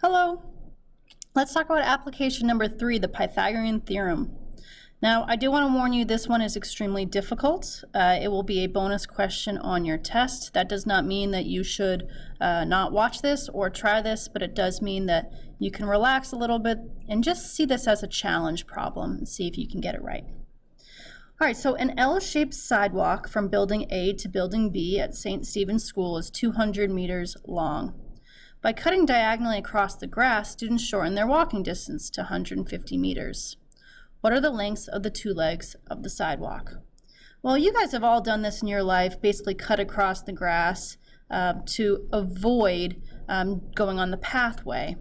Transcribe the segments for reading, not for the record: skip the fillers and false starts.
Hello. Let's talk about application number 3, the Pythagorean Theorem. Now, I do want to warn you, this one is extremely difficult. It will be a bonus question on your test. That does not mean that you should not watch this or try this, but it does mean that you can relax a little bit and just see this as a challenge problem and see if you can get it right. All right, so an L-shaped sidewalk from building A to building B at St. Stephen's School is 200 meters long. By cutting diagonally across the grass, students shorten their walking distance to 150 meters. What are the lengths of the two legs of the sidewalk? Well, you guys have all done this in your life, basically cut across the grass to avoid going on the pathway.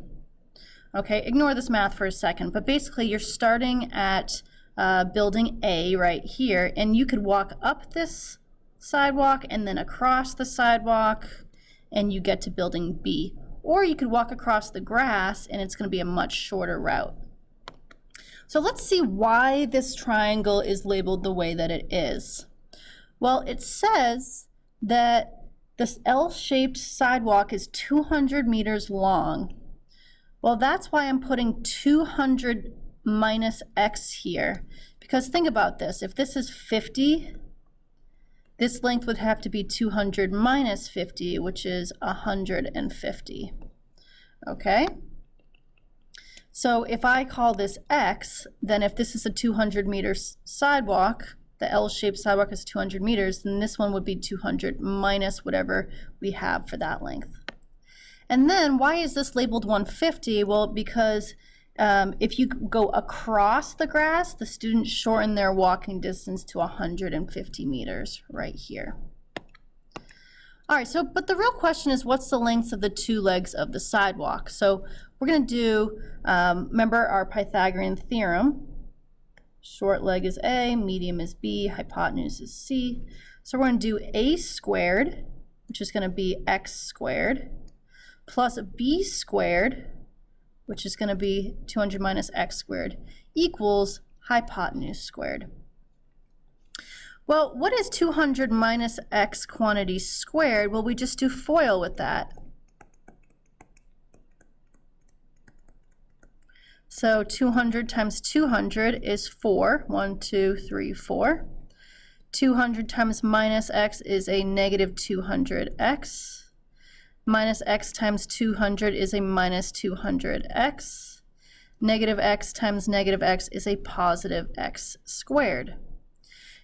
Okay, ignore this math for a second, but basically you're starting at building A right here, and you could walk up this sidewalk and then across the sidewalk, and you get to building B. Or you could walk across the grass and it's going to be a much shorter route. So let's see why this triangle is labeled the way that it is. Well, it says that this L-shaped sidewalk is 200 meters long. Well, that's why I'm putting 200 minus x here. Because think about this, if this is 50, this length would have to be 200 minus 50, which is 150. Okay? So if I call this x, then if this is a 200 meter sidewalk, the L-shaped sidewalk is 200 meters, then this one would be 200 minus whatever we have for that length. And then why is this labeled 150? Well, because if you go across the grass, the students shorten their walking distance to 150 meters right here. All right, so, but the real question is, what's the length of the two legs of the sidewalk? So we're going to do, remember our Pythagorean theorem. Short leg is A, medium is B, hypotenuse is C. So we're going to do A squared, which is going to be x squared, plus B squared, which is going to be 200 minus x squared, equals hypotenuse squared. Well, what is 200 minus x quantity squared? Well, we just do FOIL with that. So 200 times 200 is 4. 1, 2, 3, 4. 200 times minus x is a negative 200x. Minus x times 200 is a minus 200x. Negative x times negative x is a positive x squared.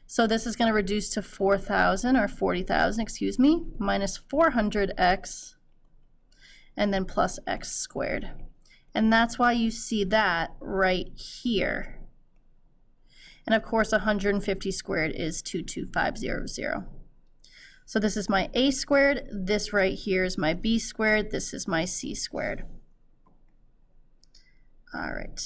So this is going to reduce to 4,000 or 40,000, excuse me, minus 400x and then plus x squared. And that's why you see that right here. And of course 150 squared is 22500. So this is my a squared, this right here is my b squared, this is my c squared. All right.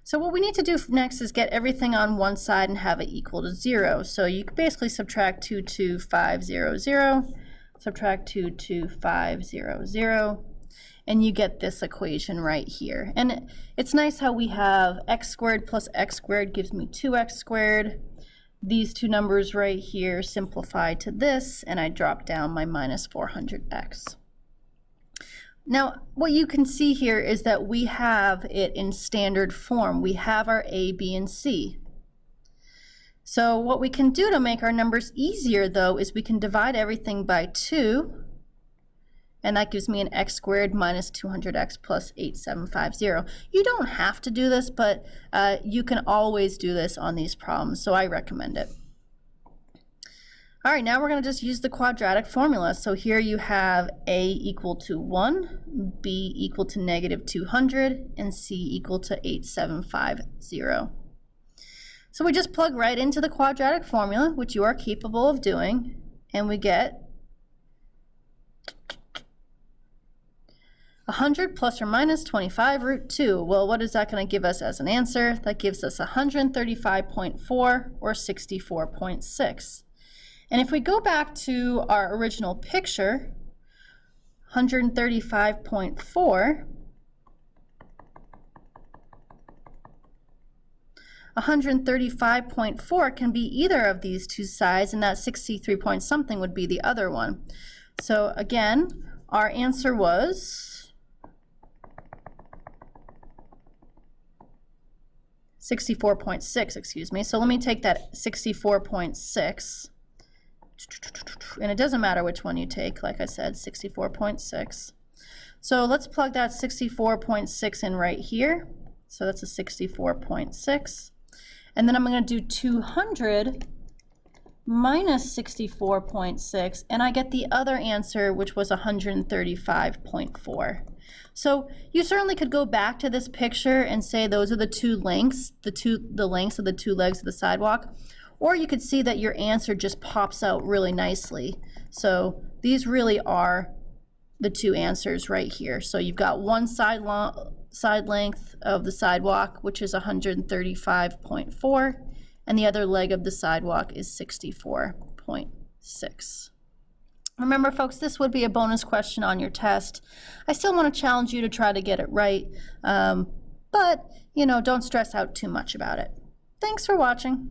So what we need to do next is get everything on one side and have it equal to 0. So you can basically subtract 22500, subtract 22500, and you get this equation right here. And it's nice how we have x squared plus x squared gives me 2x squared. These two numbers right here simplify to this, and I drop down my minus 400x. Now, what you can see here is that we have it in standard form. We have our a, b, and c. So what we can do to make our numbers easier, though, is we can divide everything by 2, and that gives me an x squared minus 200x plus 8750. You don't have to do this, but you can always do this on these problems, so I recommend it. All right, now we're going to just use the quadratic formula. So here you have a equal to 1, b equal to negative 200, and c equal to 8750. So we just plug right into the quadratic formula, which you are capable of doing, and we get 100 plus or minus 25 root 2. Well, what is that going to give us as an answer? That gives us 135.4 or 64.6. And if we go back to our original picture, 135.4, 135.4 can be either of these two sides, and that 63 point something would be the other one. So again, our answer was 64.6, excuse me. So let me take that 64.6, and it doesn't matter which one you take, like I said, 64.6. So let's plug that 64.6 in right here. So that's a 64.6. And then I'm going to do 200 minus 64.6, and I get the other answer, which was 135.4. So you certainly could go back to this picture and say those are the two lengths, the lengths of the two legs of the sidewalk, or you could see that your answer just pops out really nicely. So these really are the two answers right here. So you've got one side length of the sidewalk, which is 135.4, and the other leg of the sidewalk is 64.6. Remember, folks, this would be a bonus question on your test. I still want to challenge you to try to get it right, but, don't stress out too much about it. Thanks for watching.